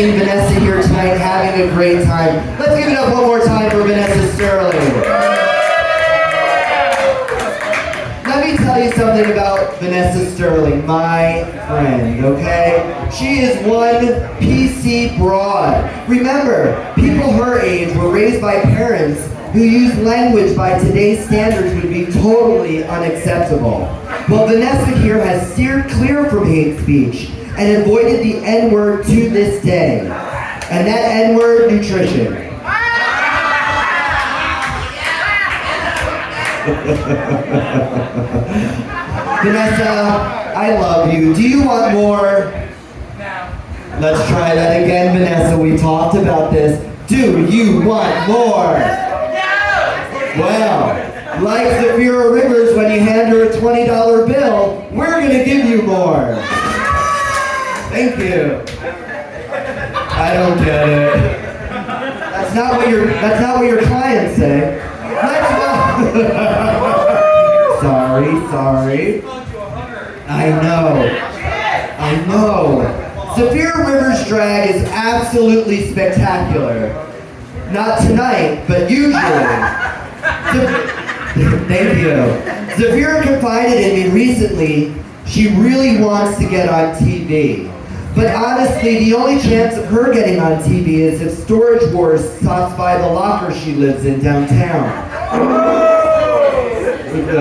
seeing Vanessa here tonight, having a great time. Let's give it up one more time for Vanessa Sterling. Let me tell you something about Vanessa Sterling, my friend, okay? She is one PC broad. Remember, people her age were raised by parents who use language by today's standards would be totally unacceptable. Well, Vanessa here has steered clear from hate speech and avoided the N-word to this day. And that N-word, nutrition. Vanessa, I love you. Do you want more? No. Let's try that again, Vanessa. We talked about this. Do you want more? No. Well, like Zephyra Rivers, when you hand her a $20 bill, we're gonna give you more. Thank you. I don't get it. That's not what your clients say. Sorry. I know. Zephyra Rivers' drag is absolutely spectacular. Not tonight, but usually. Thank you. Zephyra confided in me recently she really wants to get on TV. But honestly, the only chance of her getting on TV is if Storage Wars stops by the locker she lives in downtown. Okay.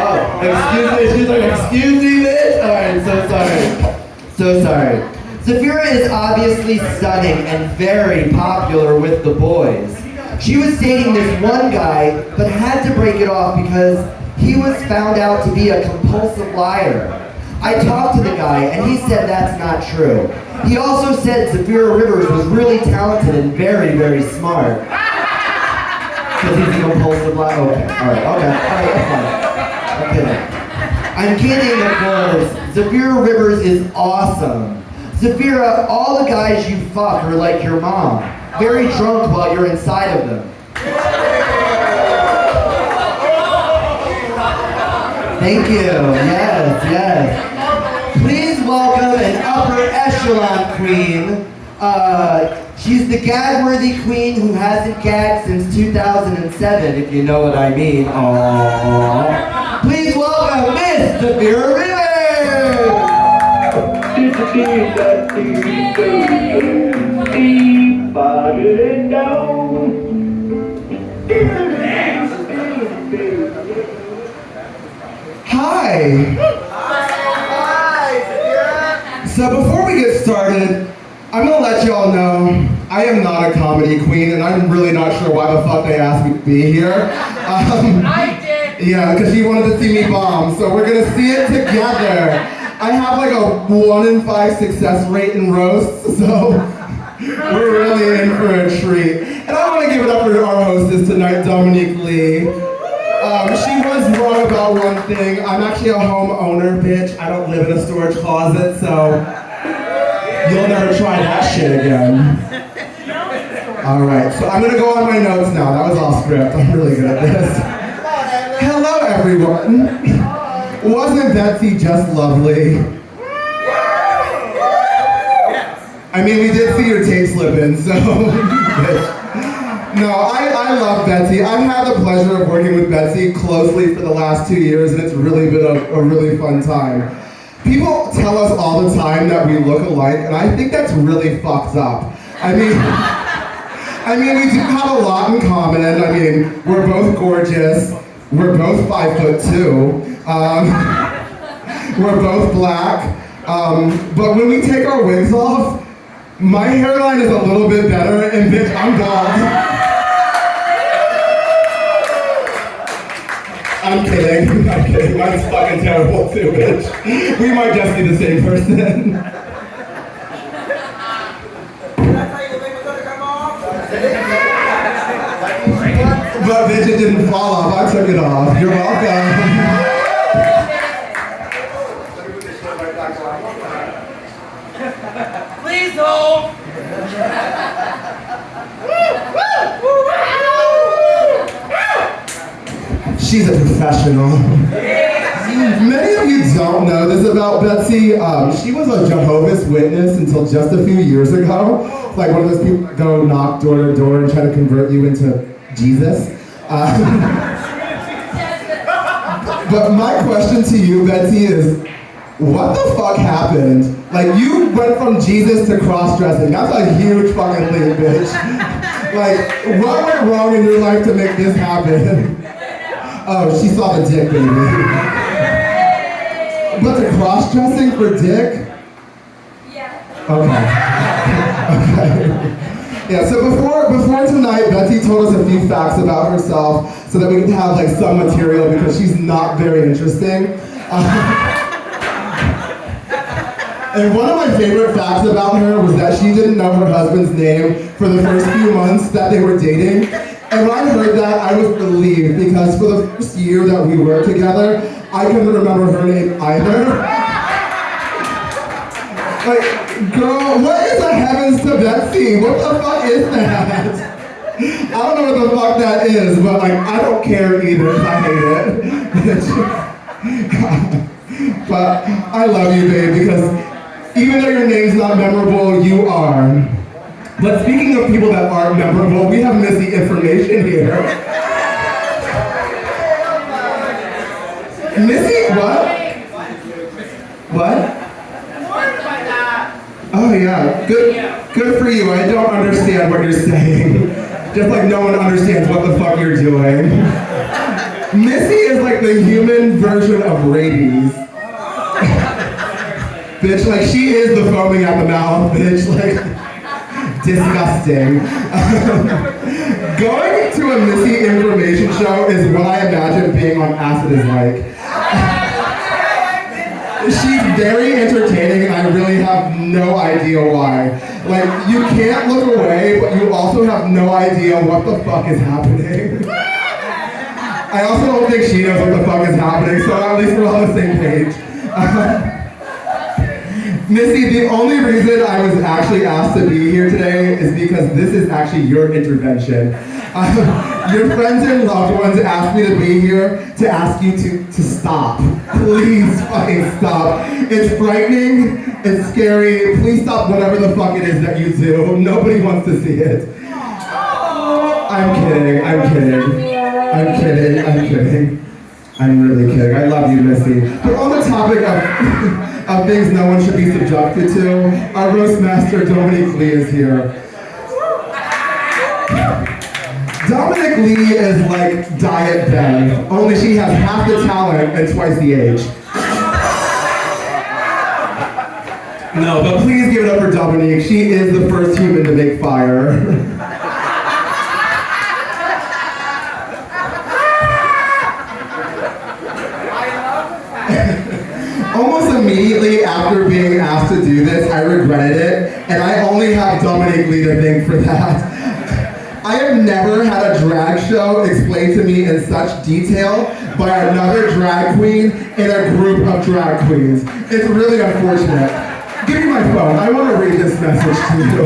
Oh, excuse me. She's like, excuse me, bitch? Alright, so sorry. Zephyra is obviously stunning and very popular with the boys. She was dating this one guy, but had to break it off because he was found out to be a compulsive liar. I talked to the guy, and he said that's not true. He also said Zephyra Rivers was really talented and very, very smart. Because he's a compulsive liar. Okay, I'm kidding, of course. Zephyra Rivers is awesome. Zephyra, all the guys you fuck are like your mom. Very drunk while you're inside of them. Thank you. Yes. Please welcome an upper echelon queen. She's the gag-worthy queen who hasn't gagged since 2007, if you know what I mean. Aww. Please welcome Miss Zephyra Rivers. Hi. So before we get started, I'm gonna let y'all know I am not a comedy queen, and I'm really not sure why the fuck they asked me to be here. I did. Yeah, because she wanted to see me bomb, so we're gonna see it together. I have like a 1 in 5 success rate in roasts, so we're really in for a treat. And I want to give it up for our hostess tonight, Dominique Lee. She was wrong about one thing. I'm actually a homeowner, bitch. I don't live in a storage closet, so you'll never try that shit again. Alright, so I'm gonna go on my notes now. That was off script. I'm really good at this. Hello, everyone. Wasn't Betsy just lovely? I mean, we did see your tape slipping, so... No, I love Betsy. I've had the pleasure of working with Betsy closely for the last 2 years, and it's really been a really fun time. People tell us all the time that we look alike, and I think that's really fucked up. I mean, we do have a lot in common. I mean, we're both gorgeous. We're both 5'2". We're both black. But when we take our wigs off, my hairline is a little bit better, and bitch, I'm bald. I'm kidding. Mine's fucking terrible too, bitch. We might just be the same person. But bitch, it didn't fall off. I took it off. You're welcome. Please hold. She's a professional. Many of you don't know this about Betsy. She was a Jehovah's Witness until just a few years ago. Like one of those people that go knock door to door and try to convert you into Jesus. But my question to you, Betsy, is what the fuck happened? Like, you went from Jesus to cross-dressing. That's a huge fucking leap, bitch. Like, what went wrong in your life to make this happen? Oh, she saw the dick, baby. But the cross-dressing for dick? Yeah. Okay. Yeah, so before tonight, Betsy told us a few facts about herself so that we could have like some material because she's not very interesting. And one of my favorite facts about her was that she didn't know her husband's name for the first few months that they were dating. And when I heard that, I was relieved because for the first year that we were together, I couldn't remember her name either. Like, girl, what is a heavens to Betsy? What the fuck is that? I don't know what the fuck that is, but like, I don't care either. I hate it. But I love you, babe, because even though your name's not memorable, you are. But speaking of people that aren't memorable, we have missing information here. Missy, what? What? Oh yeah, good for you. I don't understand what you're saying. Just like no one understands what the fuck you're doing. Missy is like the human version of rabies. Bitch, like she is the foaming at the mouth, bitch, like disgusting. Going to a Missy information show is what I imagine being on acid is like. She's very entertaining and I really have no idea why. Like, you can't look away, but you also have no idea what the fuck is happening. I also don't think she knows what the fuck is happening, so at least we're on the same page. Missy, the only reason I was actually asked to be here today is because this is actually your intervention. Your friends and loved ones asked me to be here to ask you to stop. Please fucking stop. It's frightening, it's scary. Please stop whatever the fuck it is that you do. Nobody wants to see it. I'm kidding. I'm really kidding. I love you, Missy. But on the topic of things no one should be subjected to, our roast master, Dominique Lee, is here. Dominique Lee is like Diet Bev, only she has half the talent and twice the age. No, but please give it up for Dominique. She is the first human to make fire. Almost immediately after being asked to do this, I regretted it, and I only have Dominique Lee to thank for that. I have never had a drag show explained to me in such detail by another drag queen in a group of drag queens. It's really unfortunate. Give me my phone. I want to read this message to you.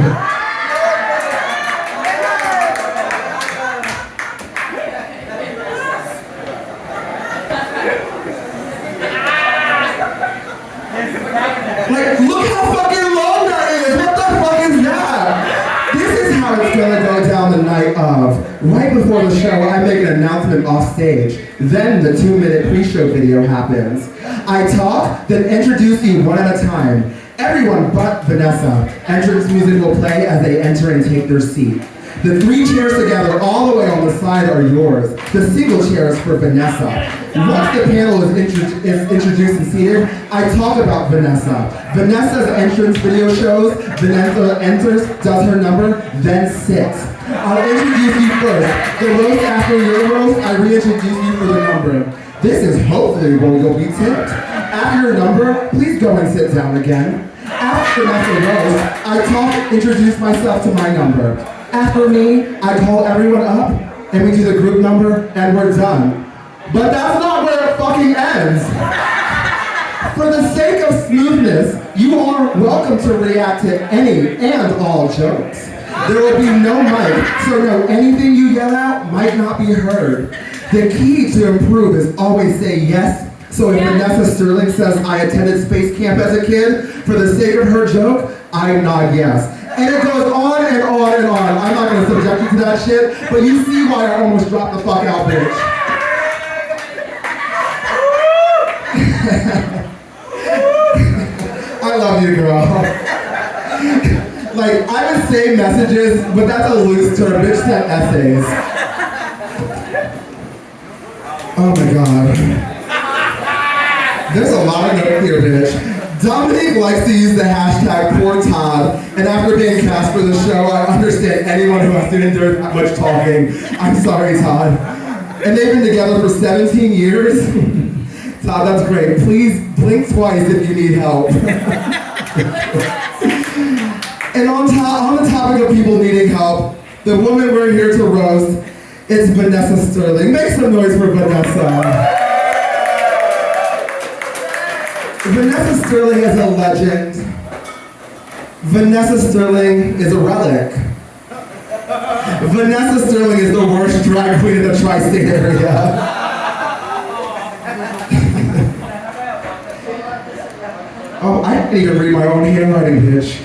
Like, look how fucking long that is! What the fuck is that? This is how it's gonna go down the night of. Right before the show, I make an announcement off stage. Then the 2-minute pre-show video happens. I talk, then introduce you one at a time. Everyone but Vanessa. Entrance music will play as they enter and take their seat. The 3 chairs together all the way on the side are yours. The single chair is for Vanessa. Once the panel is introduced and seated, I talk about Vanessa. Vanessa's entrance video shows, Vanessa enters, does her number, then sits. I'll introduce you first. The roast after your roast, I reintroduce you for the number. This is hopefully where you'll be tipped. After your number, please go and sit down again. After Vanessa roast, I talk, introduce myself to my number. After me, I call everyone up, and we do the group number, and we're done. But that's not where it fucking ends. For the sake of smoothness, you are welcome to react to any and all jokes. There will be no mic, so no, anything you yell out might not be heard. The key to improve is always say yes So if Vanessa Sterling says I attended space camp as a kid, for the sake of her joke, I nod yes. And it goes on and on and on. I'm not gonna subject you to that shit, but you see why I almost dropped the fuck out, bitch. I love you, girl. Like, I would say messages, but that's a loose term. Bitch sent essays. Oh my god. There's a lot of note here, bitch. Dominique likes to use the hashtag poor Todd, and after being cast for the show, I understand anyone who has to endure that much talking. I'm sorry, Todd. And they've been together for 17 years. Todd, that's great. Please blink twice if you need help. And on the topic of people needing help, the woman we're here to roast is Vanessa Sterling. Make some noise for Vanessa. Vanessa Sterling is a legend. Vanessa Sterling is a relic. Vanessa Sterling is the worst drag queen in the tri-state area. Oh, I can't even read my own handwriting, bitch.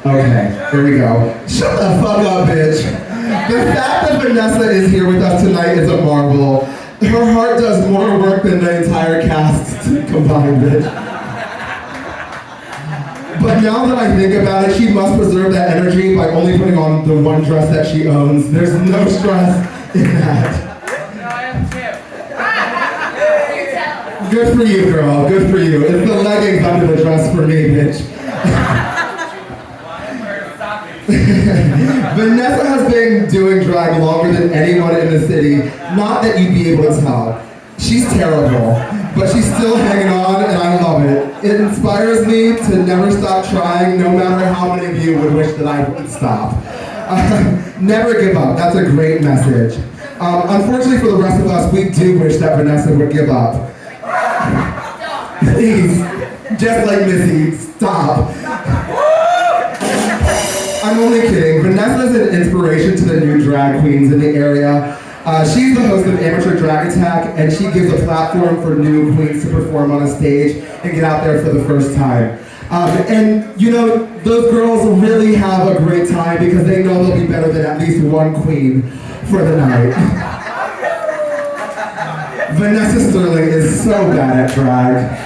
Okay, here we go. Shut the fuck up, bitch. The fact that Vanessa is here with us tonight is a marvel. Her heart does more work than the entire cast combined, bitch. But now that I think about it, she must preserve that energy by only putting on the one dress that she owns. There's no stress in that. No, I am too. Good for you, girl. Good for you. It's the leggings under the dress for me, bitch. Vanessa has been doing drag longer than anyone in the city. Not that you'd be able to tell. She's terrible, but she's still hanging on, and I love it. It inspires me to never stop trying, no matter how many of you would wish that I would stop. Never give up. That's a great message. Unfortunately for the rest of us, we do wish that Vanessa would give up. Please, just like Missy, stop. I'm only kidding. Vanessa is an inspiration to the new drag queens in the area. She's the host of Amateur Drag Attack, and she gives a platform for new queens to perform on a stage and get out there for the first time. And you know, those girls really have a great time because they know they'll be better than at least one queen for the night. Vanessa Sterling is so bad at drag.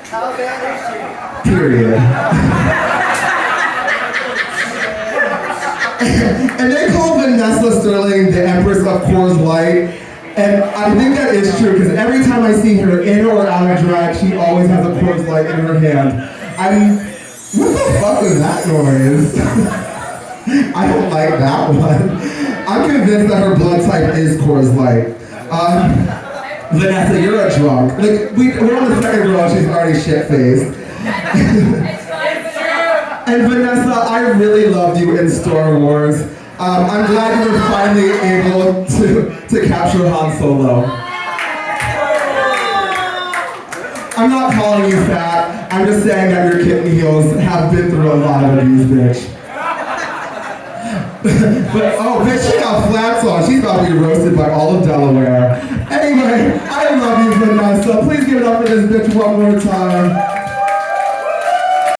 How bad is she? Period. And they call Vanessa Sterling the Empress of Coors Light. And I think that is true because every time I see her in or out of drag, she always has a Coors Light in her hand. What the fuck is that noise? I don't like that one. I'm convinced that her blood type is Coors Light. Vanessa, you're a drunk. Like, we're on the second girl, she's already shit-faced. And Vanessa, I really loved you in Star Wars. I'm glad you were finally able to capture Han Solo. I'm not calling you fat. I'm just saying that your kitten heels have been through a lot of abuse, bitch. But, oh, bitch, she got flats on. She's about to be roasted by all of Delaware. Anyway, I love you, Vanessa. Please give it up for this bitch one more time.